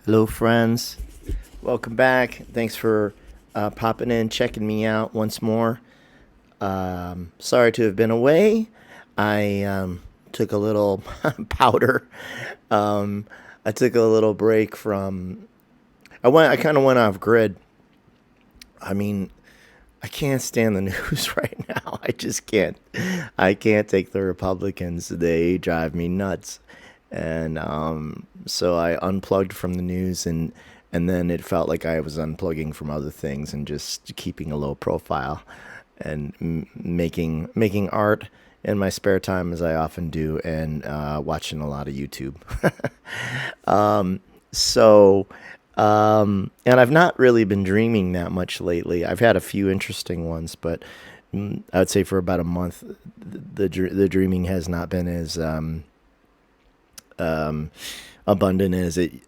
Hello, friends. Welcome back. Thanks for popping in, checking me out once more. Sorry to have been away. I took a little powder. Um, I took a little break from. I kind of went off grid. I mean, I can't stand the news right now. I just can't. I can't take the Republicans. They drive me nuts. And so I unplugged from the news, and then it felt like I was unplugging from other things and just keeping a low profile and making art in my spare time as I often do, and watching a lot of YouTube. So, and I've not really been dreaming that much lately. I've had a few interesting ones, but I would say for about a month, the dreaming has not been as abundant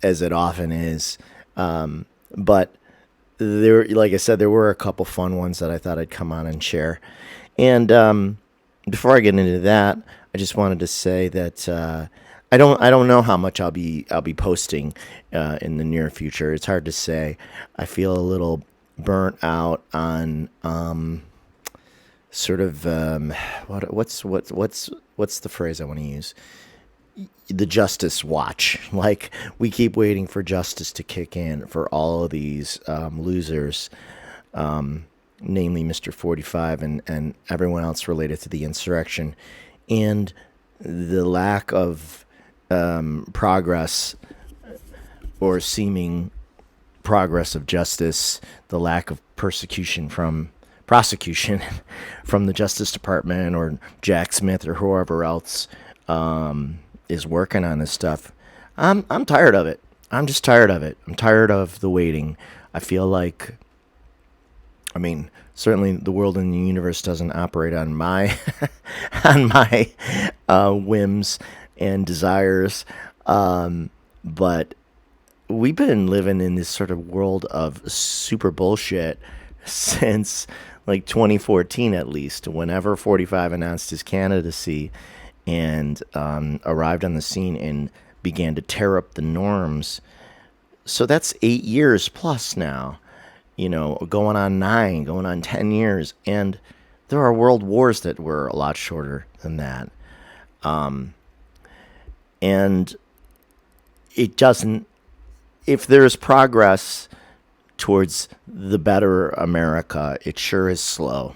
as it often is. But there, like I said, there were a couple fun ones that I thought I'd come on and share. And before I get into that, I just wanted to say that I don't know how much I'll be posting in the near future. It's hard to say. I feel a little burnt out on sort of what's the phrase I want to use? The justice watch. Like, we keep waiting for justice to kick in for all of these losers, namely Mr. 45 and everyone else related to the insurrection, and the lack of progress or seeming progress of justice, the lack of prosecution from the Justice Department or Jack Smith or whoever else is working on this stuff. I'm tired of it. I'm just tired of it. I'm tired of the waiting. I feel like, I mean, certainly the world and the universe doesn't operate on my on my whims and desires, but we've been living in this sort of world of super bullshit since like 2014, at least, whenever 45 announced his candidacy and arrived on the scene and began to tear up the norms. So that's 8 years plus now, going on 9, going on 10 years. And there are world wars that were a lot shorter than that. And it doesn't, if there's progress towards the better America, it sure is slow.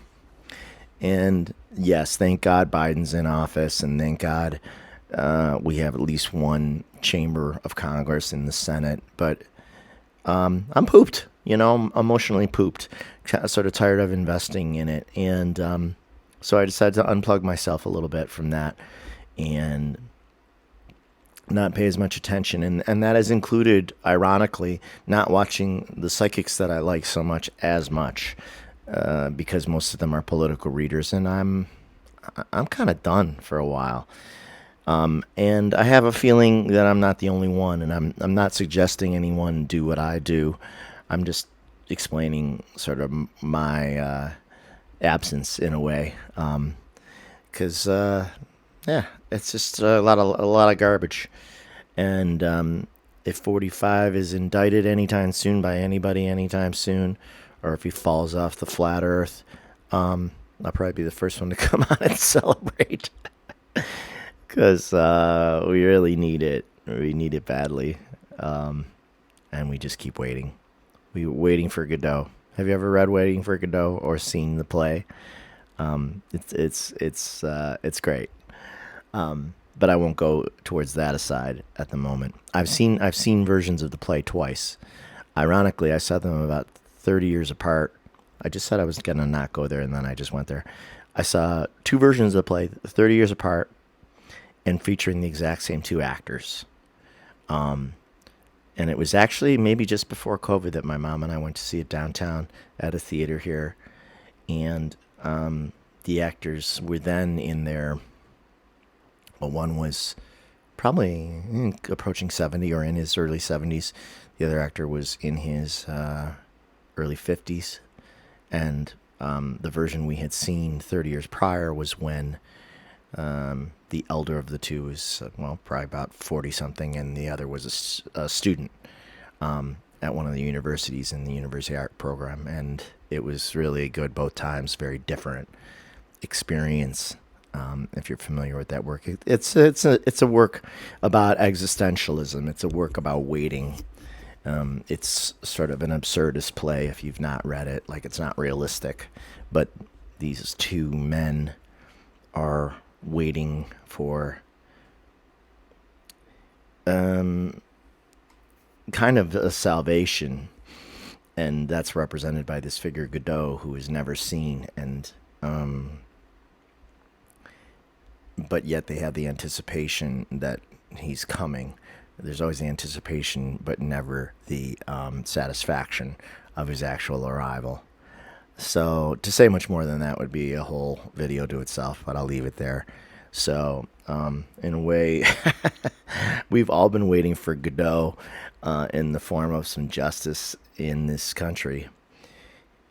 And yes, thank God Biden's in office, and thank God we have at least one chamber of Congress in the Senate. But I'm pooped, I'm emotionally pooped, sort of tired of investing in it. And so I decided to unplug myself a little bit from that and not pay as much attention. And that has included, ironically, not watching the psychics that I like so much as much. Because most of them are political readers, and I'm kind of done for a while. And I have a feeling that I'm not the only one, and I'm not suggesting anyone do what I do. I'm just explaining sort of my absence in a way, because yeah, it's just a lot of garbage. And if 45 is indicted anytime soon by anybody anytime soon, or if he falls off the flat Earth, I'll probably be the first one to come on and celebrate, because we really need it. We need it badly, and we just keep waiting. We're waiting for Godot. Have you ever read Waiting for Godot or seen the play? It's great. But I won't go towards that aside at the moment. I've seen versions of the play twice. Ironically, I saw them about 30 years apart. I just said I was going to not go there, and then I just went there. I saw two versions of the play, 30 years apart, and featuring the exact same two actors. And it was actually maybe just before COVID that my mom and I went to see it downtown at a theater here. And the actors were then in their, well, one was probably approaching 70 or in his early 70s. The other actor was in his early 50s. And the version we had seen 30 years prior was when the elder of the two was, well, probably about 40 something, and the other was a student. at one of the universities in the university art program, and it was really good both times. Very different experience. If you're familiar with that work, it's a work about existentialism. It's a work about waiting. It's sort of an absurdist play if you've not read it. Like, it's not realistic, but these two men are waiting for kind of a salvation, and that's represented by this figure Godot, who is never seen, and but yet they have the anticipation that he's coming. There's always the anticipation, but never the satisfaction of his actual arrival. So to say much more than that would be a whole video to itself, but I'll leave it there. So in a way, we've all been waiting for Godot in the form of some justice in this country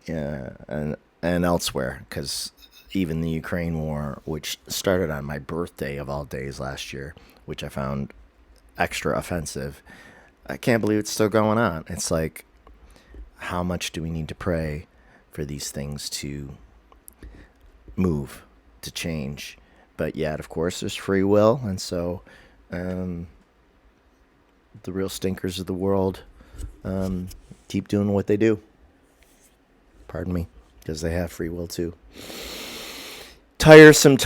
and elsewhere, because even the Ukraine war, which started on my birthday of all days last year, which I found extra offensive, I can't believe it's still going on. It's like, how much do we need to pray for these things to move, to change? But yet, of course, there's free will, and so the real stinkers of the world keep doing what they do. Pardon me, because they have free will too. Tiresome.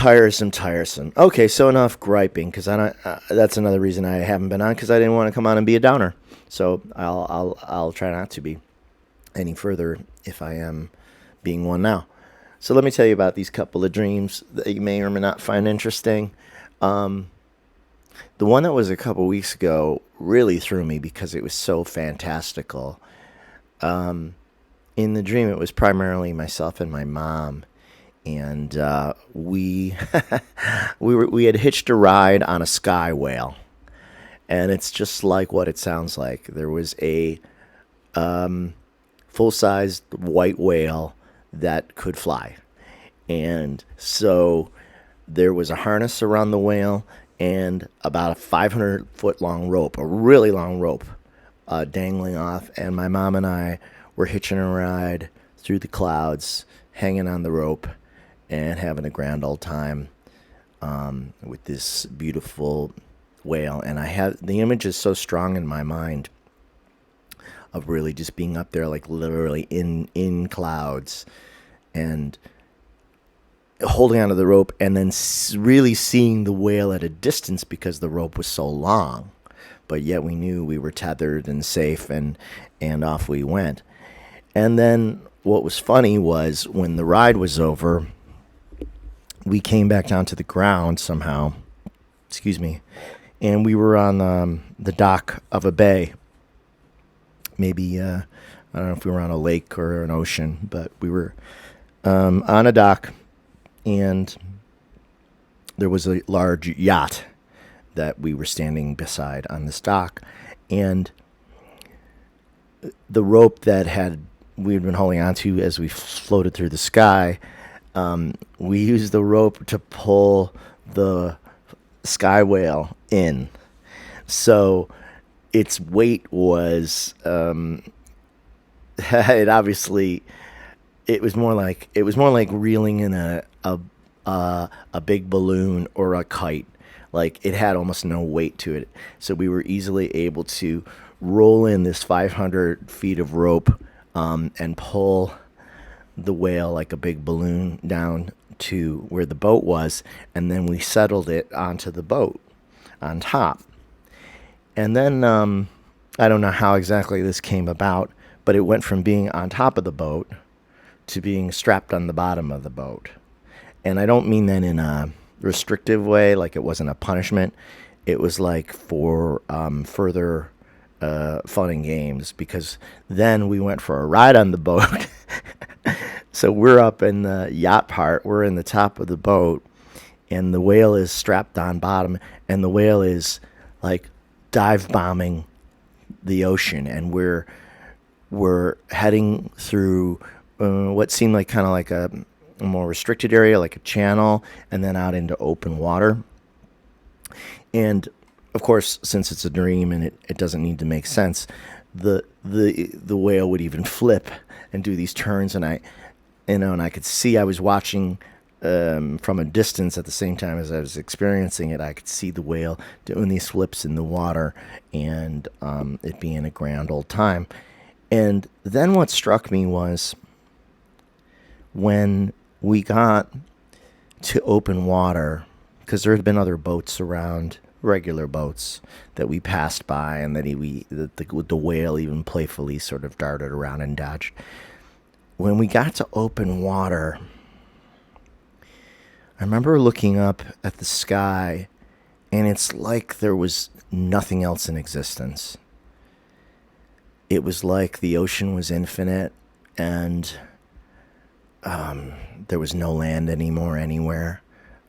Okay, so enough griping, because that's another reason I haven't been on, because I didn't want to come on and be a downer. So I'll try not to be any further if I am being one now. So let me tell you about these couple of dreams that you may or may not find interesting. The one that was a couple weeks ago really threw me because it was so fantastical. In the dream, it was primarily myself and my mom, and we we had hitched a ride on a sky whale, and it's just like what it sounds like. There was a full-sized white whale that could fly, and so there was a harness around the whale and about a 500-foot long rope, a really long rope, dangling off, and my mom and I were hitching a ride through the clouds, hanging on the rope, and having a grand old time with this beautiful whale. And I have the image is so strong in my mind of really just being up there, like literally in clouds, and holding onto the rope, and then really seeing the whale at a distance because the rope was so long. But yet we knew we were tethered and safe, and off we went. And then what was funny was when the ride was over, we came back down to the ground somehow, and we were on the dock of a bay. Maybe, I don't know if we were on a lake or an ocean, but we were on a dock, and there was a large yacht that we were standing beside on this dock, and the rope that we had been holding on to as we floated through the sky, we used the rope to pull the sky whale in. So its weight was it was more like reeling in a big balloon or a kite. Like, it had almost no weight to it. So we were easily able to roll in this 500 feet of rope and pull the whale like a big balloon down to where the boat was, and then we settled it onto the boat on top. And then I don't know how exactly this came about, but it went from being on top of the boat to being strapped on the bottom of the boat. And I don't mean that in a restrictive way, like it wasn't a punishment. It was like for further fun and games, because then we went for a ride on the boat. So we're up in the yacht part, we're in the top of the boat, and the whale is strapped on bottom, and the whale is like dive bombing the ocean, and we're heading through what seemed like kind of like a more restricted area, like a channel, and then out into open water. And of course, since it's a dream and it doesn't need to make sense, the whale would even flip and do these turns, and I could see I was watching from a distance at the same time as I was experiencing it. I could see the whale doing these flips in the water, and it being a grand old time. And then what struck me was when we got to open water, because there had been other boats around, regular boats that we passed by, and that the whale even playfully sort of darted around and dodged. When we got to open water, I remember looking up at the sky, and it's like there was nothing else in existence. It was like the ocean was infinite, and there was no land anymore anywhere,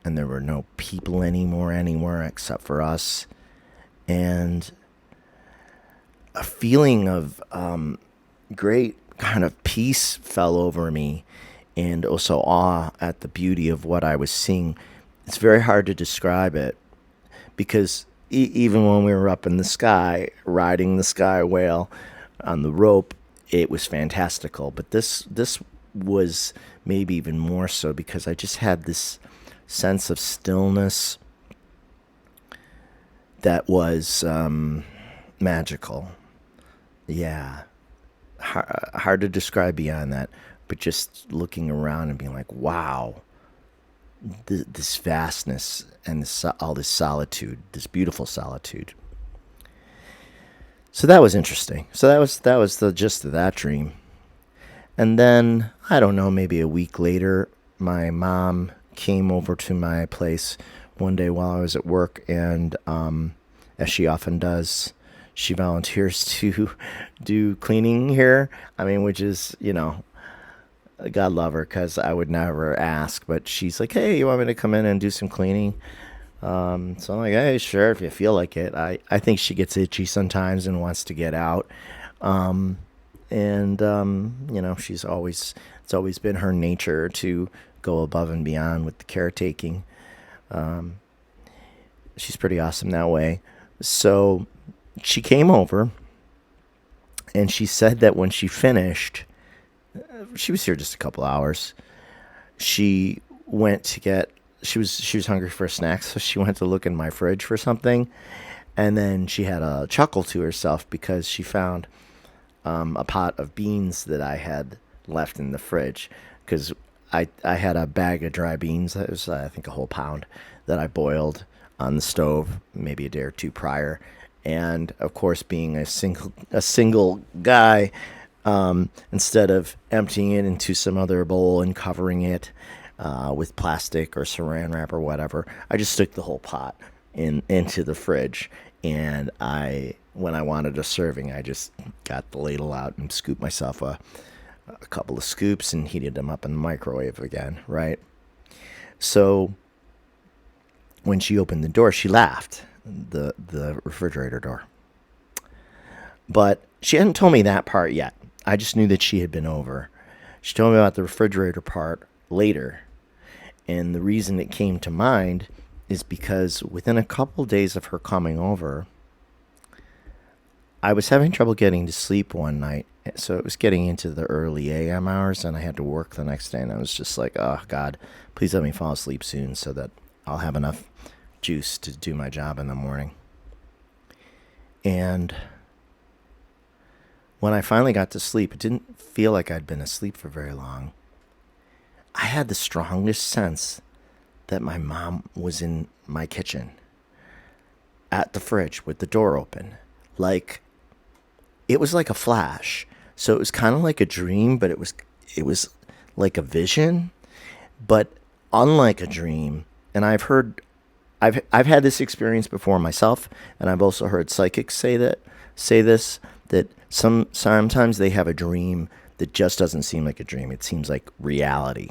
and there were no people anymore anywhere except for us. And a feeling of great kind of peace fell over me, and also awe at the beauty of what I was seeing. It's very hard to describe it, because even when we were up in the sky, riding the sky whale on the rope, it was fantastical. But this was maybe even more so, because I just had this sense of stillness that was magical. Yeah. Hard to describe beyond that, but just looking around and being like, wow, this vastness and all this solitude, this beautiful solitude. So that was interesting. So that was the gist of that dream. And then, I don't know, maybe a week later, my mom came over to my place one day while I was at work, and as she often does, she volunteers to do cleaning here. I mean, which is, God love her, because I would never ask, but she's like, hey, you want me to come in and do some cleaning? So I'm like, hey, sure, if you feel like it. I think she gets itchy sometimes and wants to get out. It's always been her nature to go above and beyond with the caretaking. She's pretty awesome that way. So she came over, and she said that when she finished, she was here just a couple hours. She went to get, she was hungry for a snack, so she went to look in my fridge for something, and then she had a chuckle to herself because she found a pot of beans that I had left in the fridge, because I had a bag of dry beans. It was, I think, a whole pound that I boiled on the stove maybe a day or two prior. And of course, being a single guy, instead of emptying it into some other bowl and covering it with plastic or saran wrap or whatever, I just stuck the whole pot into the fridge. And when I wanted a serving, I just got the ladle out and scooped myself a couple of scoops and heated them up in the microwave again, right? So when she opened the door, she laughed, the refrigerator door. But she hadn't told me that part yet. I just knew that she had been over. She told me about the refrigerator part later. And the reason it came to mind is because within a couple days of her coming over, I was having trouble getting to sleep one night. So it was getting into the early AM hours, and I had to work the next day. And I was just like, oh, God, please let me fall asleep soon so that I'll have enough juice to do my job in the morning. And when I finally got to sleep, it didn't feel like I'd been asleep for very long. I had the strongest sense that my mom was in my kitchen at the fridge with the door open. Like, it was like a flash. So it was kind of like a dream, but it was like a vision, but unlike a dream. And I've had this experience before myself, and I've also heard psychics say this, that sometimes they have a dream that just doesn't seem like a dream. It seems like reality.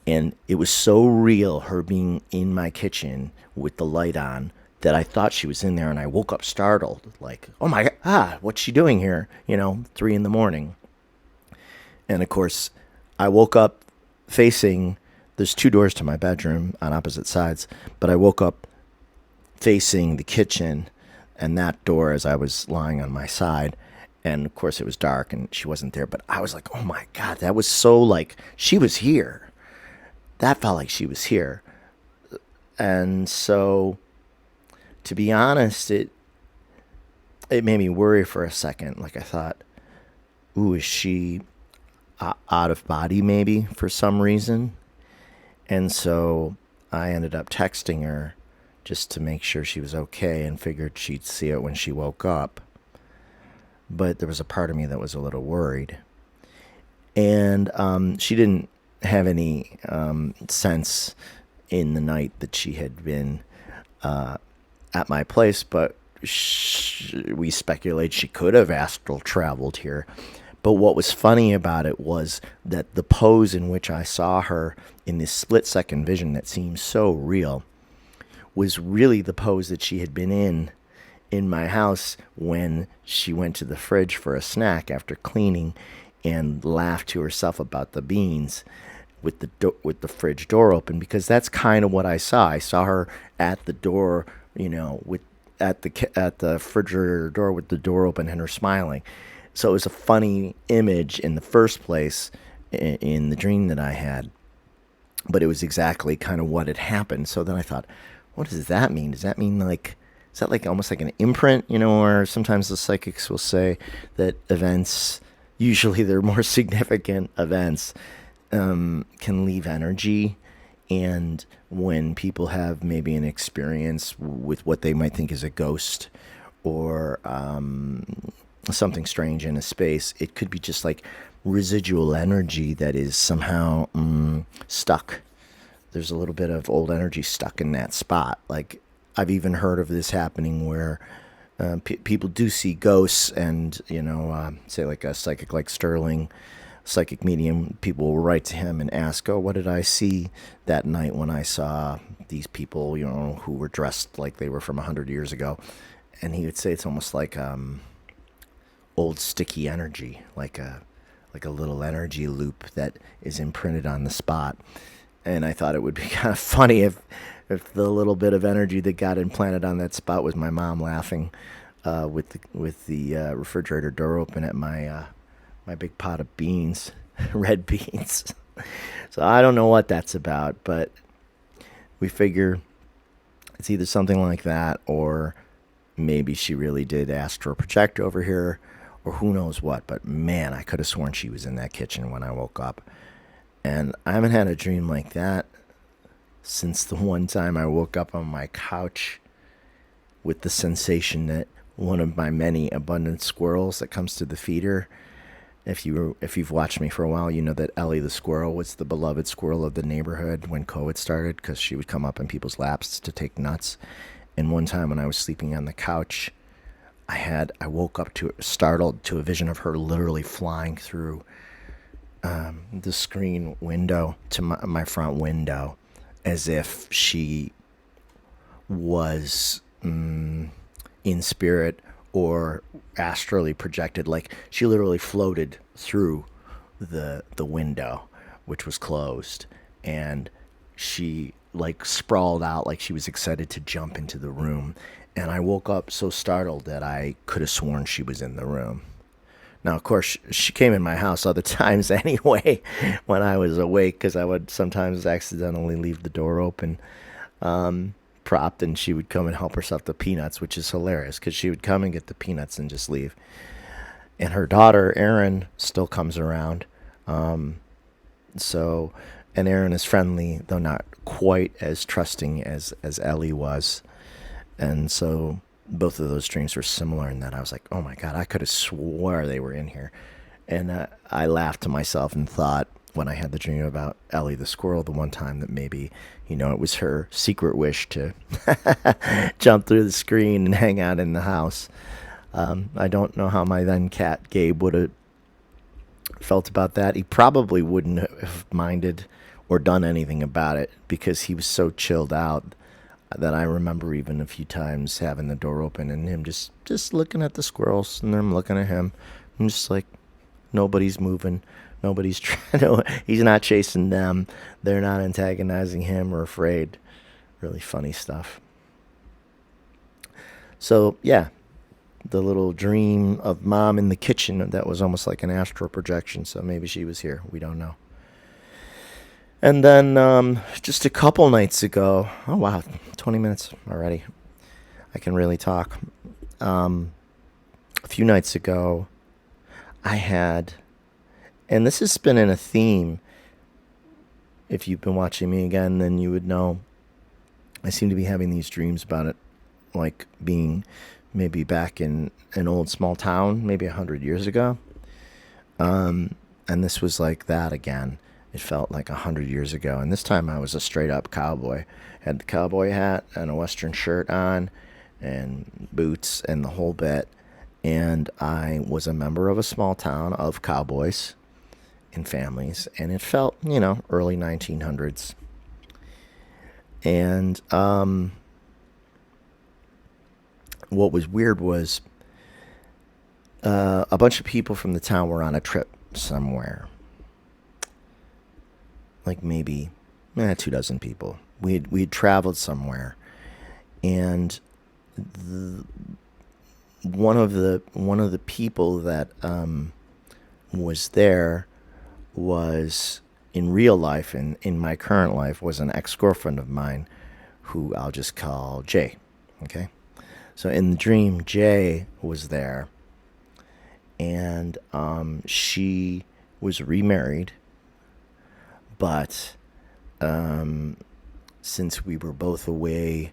And it was so real, her being in my kitchen with the light on, that I thought she was in there, and I woke up startled, like, oh my God, what's she doing here? 3 a.m. And of course, I woke up facing, there's 2 doors to my bedroom on opposite sides, but I woke up facing the kitchen and that door as I was lying on my side. And of course, it was dark and she wasn't there. But I was like, oh my God, that was so like she was here. That felt like she was here. And so, to be honest, it made me worry for a second. Like I thought, ooh, is she out of body maybe for some reason? And so I ended up texting her just to make sure she was okay and figured she'd see it when she woke up. But there was a part of me that was a little worried. And she didn't have any sense in the night that she had been at my place, but we speculate she could have astral traveled here. But what was funny about it was that the pose in which I saw her in this split-second vision that seemed so real was really the pose that she had been in my house when she went to the fridge for a snack after cleaning and laughed to herself about the beans with the fridge door open, because that's kind of what I saw. I saw her at the door, at the refrigerator door with the door open and her smiling. So it was a funny image in the first place in the dream that I had, but it was exactly kind of what had happened. So then I thought, what does that mean? Does that mean is that like almost like an imprint, or sometimes the psychics will say that events, usually they're more significant events, can leave energy. And when people have maybe an experience with what they might think is a ghost or something strange in a space, it could be just like residual energy that is somehow stuck. There's a little bit of old energy stuck in that spot. Like I've even heard of this happening where people do see ghosts, and say like a psychic like Sterling, psychic medium, people will write to him and ask, oh, what did I see that night when I saw these people, who were dressed like they were from 100 years ago? And he would say it's almost like old sticky energy, like a little energy loop that is imprinted on the spot. And I thought it would be kind of funny if the little bit of energy that got implanted on that spot was my mom laughing with the refrigerator door open at my big pot of beans, red beans. So I don't know what that's about, but we figure it's either something like that, or maybe she really did astral project over here, or who knows what. But man, I could have sworn she was in that kitchen when I woke up. And I haven't had a dream like that since the one time I woke up on my couch with the sensation that one of my many abundant squirrels that comes to the feeder. If you've watched me for a while, you know that Ellie the squirrel was the beloved squirrel of the neighborhood when COVID started, because she would come up in people's laps to take nuts. And one time when I was sleeping on the couch, I woke up startled to a vision of her literally flying through the screen window to my front window, as if she was in spirit or astrally projected. Like she literally floated through the window, which was closed, and she like sprawled out like she was excited to jump into the room. And I woke up so startled that I could have sworn she was in the room. Now, of course, she came in my house other times anyway when I was awake, because I would sometimes accidentally leave the door open, propped, and she would come and help herself to peanuts, which is hilarious, because she would come and get the peanuts and just leave. And her daughter, Erin, still comes around. And Erin is friendly, though not quite as trusting as Ellie was. And so both of those dreams were similar in that I was like, oh my God, I could have swore they were in here. And I laughed to myself and thought, when I had the dream about Ellie the squirrel the one time, that maybe, it was her secret wish to jump through the screen and hang out in the house. I don't know how my then cat Gabe would have felt about that. He probably wouldn't have minded or done anything about it, because he was so chilled out that I remember even a few times having the door open and him just looking at the squirrels, and them looking at him. I'm just like, nobody's moving. Nobody's trying to, he's not chasing them. They're not antagonizing him or afraid. Really funny stuff. So, yeah, the little dream of mom in the kitchen that was almost like an astral projection. So maybe she was here. We don't know. And then just a couple nights ago, oh wow, 20 minutes already. I can really talk. A few nights ago, I had, and this has been in a theme. If you've been watching me again, then you would know I seem to be having these dreams about it, like being maybe back in an old small town, maybe 100 years ago. And this was like that again. It felt like 100 years ago. And this time I was a straight up cowboy. Had the cowboy hat and a western shirt on and boots and the whole bit. And I was a member of a small town of cowboys and families. And it felt, early 1900s. And what was weird was a bunch of people from the town were on a trip somewhere. Like maybe 2 dozen people. We'd traveled somewhere, and one of the people that was there was in real life and in my current life was an ex-girlfriend of mine who I'll just call Jay. Okay, so in the dream, Jay was there, and she was remarried, but since we were both away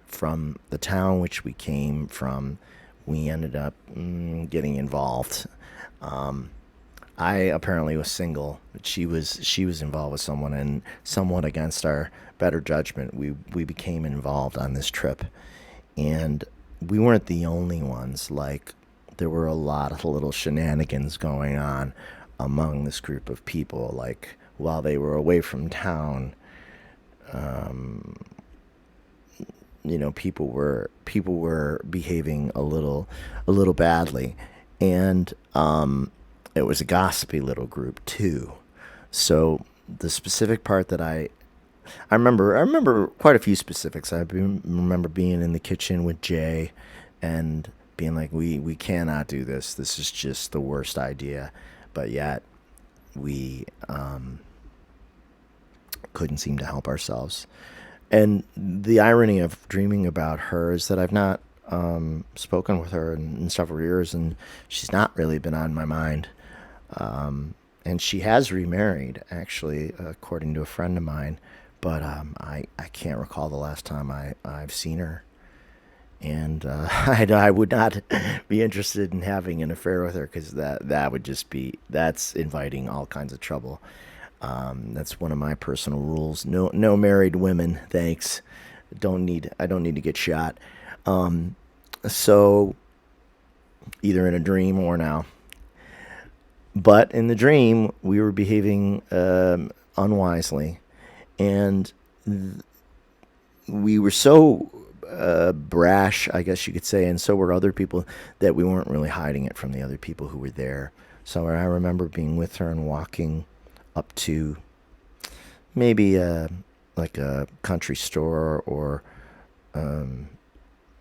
from the town which we came from, we ended up getting involved. I apparently was single, but she was involved with someone, and somewhat against our better judgment, we became involved on this trip, and we weren't the only ones. Like, there were a lot of little shenanigans going on among this group of people. Like, while they were away from town, people were behaving a little badly, and it was a gossipy little group too. So the specific part that I remember quite a few specifics. Remember being in the kitchen with Jay and being like, we cannot do this. This is just the worst idea. But yet we couldn't seem to help ourselves. And the irony of dreaming about her is that I've not spoken with her in several years, and she's not really been on my mind. And she has remarried, actually, according to a friend of mine. But I can't recall the last time I've seen her. And I would not be interested in having an affair with her, because that would just that's inviting all kinds of trouble. That's one of my personal rules. No married women, thanks. I don't need to get shot. So either in a dream or now. But in the dream, we were behaving unwisely, and we were so brash, I guess you could say, and so were other people, that we weren't really hiding it from the other people who were there. So I remember being with her and walking up to maybe like a country store, or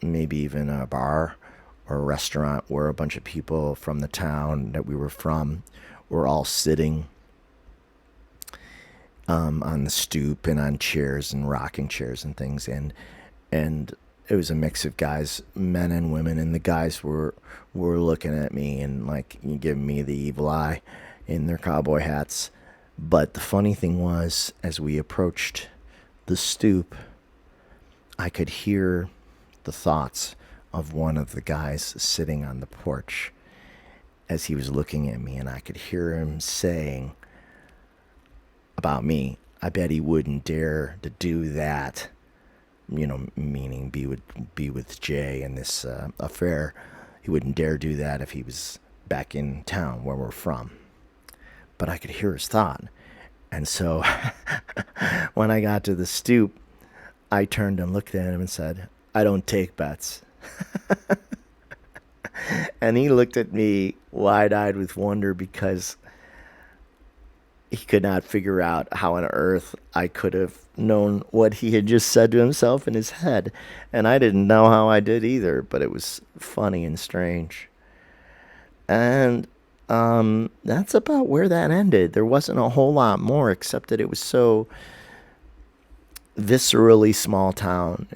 maybe even a bar or a restaurant, where a bunch of people from the town that we were from were all sitting on the stoop and on chairs and rocking chairs and things, and it was a mix of guys, men and women, and the guys were looking at me and like giving me the evil eye in their cowboy hats. But the funny thing was, as we approached the stoop, I could hear the thoughts of one of the guys sitting on the porch as he was looking at me, and I could hear him saying about me, I bet he wouldn't dare to do that, meaning be with Jay in this affair. He wouldn't dare do that if he was back in town where we're from. But I could hear his thought. And so when I got to the stoop, I turned and looked at him and said, I don't take bets. And he looked at me wide-eyed with wonder, because he could not figure out how on earth I could have known what he had just said to himself in his head. And I didn't know how I did either, but it was funny and strange. And that's about where that ended. There wasn't a whole lot more, except that it was so viscerally small town.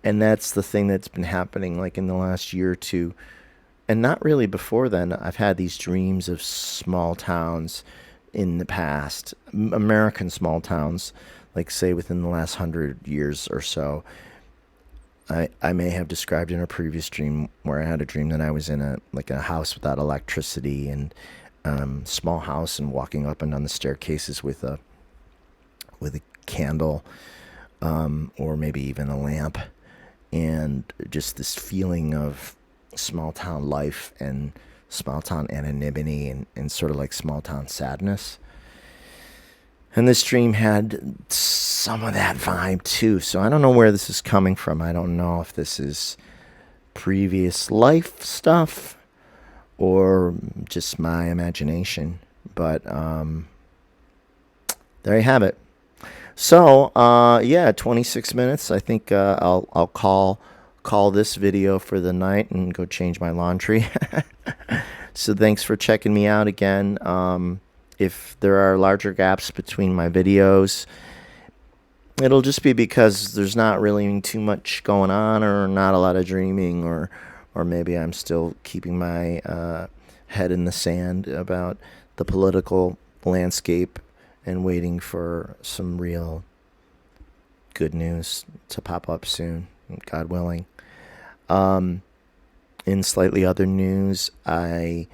And that's the thing that's been happening like in the last year or two. And not really before then. I've had these dreams of small towns in the past, American small towns, like say within the last 100 years or so. I may have described in a previous dream where I had a dream that I was in a house without electricity and small house and walking up and down the staircases with a candle, or maybe even a lamp, and just this feeling of small town life and small town anonymity and sort of like small town sadness. And this dream had some of that vibe too. So I don't know where this is coming from. I don't know if this is previous life stuff or just my imagination. But there you have it. So yeah, 26 minutes. I think I'll call this video for the night and go change my laundry. So thanks for checking me out again. If there are larger gaps between my videos, it'll just be because there's not really too much going on, or not a lot of dreaming, or maybe I'm still keeping my head in the sand about the political landscape and waiting for some real good news to pop up soon, God willing. In slightly other news, I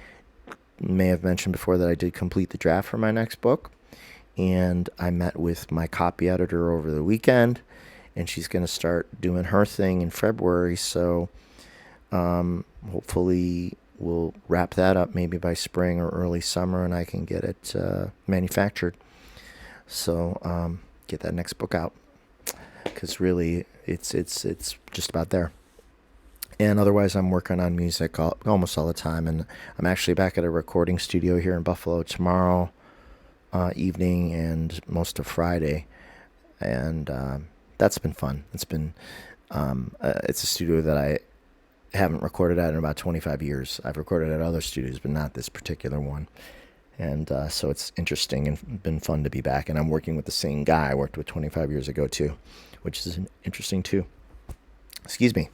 may have mentioned before that I did complete the draft for my next book, and I met with my copy editor over the weekend, and she's going to start doing her thing in February. So hopefully we'll wrap that up maybe by spring or early summer, and I can get it manufactured. So get that next book out, because really it's just about there. And otherwise, I'm working on music almost all the time. And I'm actually back at a recording studio here in Buffalo tomorrow evening and most of Friday. And that's been fun. It's been it's a studio that I haven't recorded at in about 25 years. I've recorded at other studios, but not this particular one. And so it's interesting and been fun to be back. And I'm working with the same guy I worked with 25 years ago, too, which is interesting, too. Excuse me.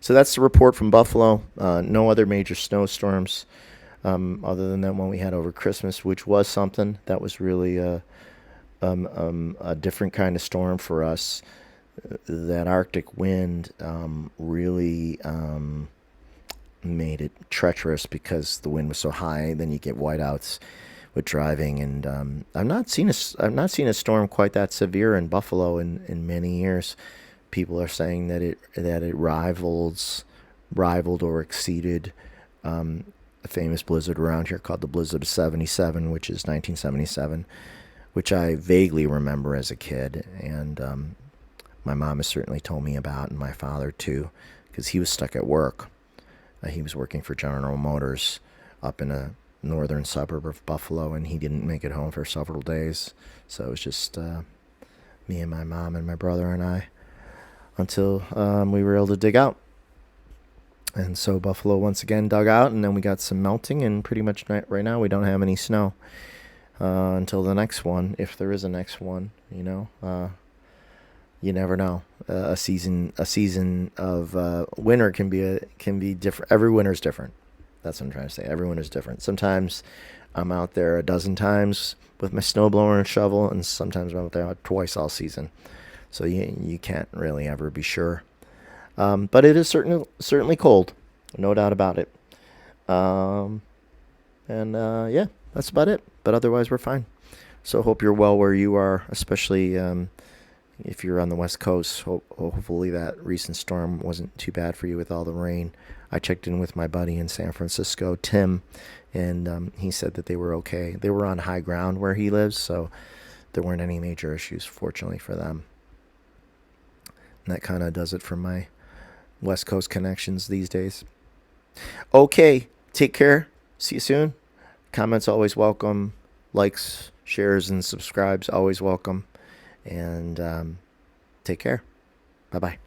So that's the report from Buffalo. No other major snowstorms other than that one we had over Christmas, which was something. That was really a different kind of storm for us. That Arctic wind really made it treacherous because the wind was so high. Then you get whiteouts with driving, and I've not seen a storm quite that severe in Buffalo in many years. People are saying that it rivaled or exceeded a famous blizzard around here called the Blizzard of '77, which is 1977, which I vaguely remember as a kid, and my mom has certainly told me about, and my father too, because he was stuck at work. He was working for General Motors up in a northern suburb of Buffalo, and he didn't make it home for several days. So it was just me and my mom and my brother and I, until we were able to dig out. And so Buffalo once again dug out, and then we got some melting, and pretty much right now we don't have any snow until the next one, if there is a next one. You never know. A season of winter can be different. Every winter's different. That's what I'm trying to say. Every winter's different. Sometimes I'm out there a dozen times with my snowblower and shovel, and sometimes I'm out there twice all season. So you can't really ever be sure. But it is certainly cold, no doubt about it. Yeah, that's about it. But otherwise, we're fine. So hope you're well where you are, especially if you're on the West Coast. Hopefully that recent storm wasn't too bad for you with all the rain. I checked in with my buddy in San Francisco, Tim, and he said that they were okay. They were on high ground where he lives, so there weren't any major issues, fortunately for them. And that kind of does it for my West Coast connections these days. Okay, take care. See you soon. Comments always welcome. Likes, shares, and subscribes always welcome. And take care. Bye bye.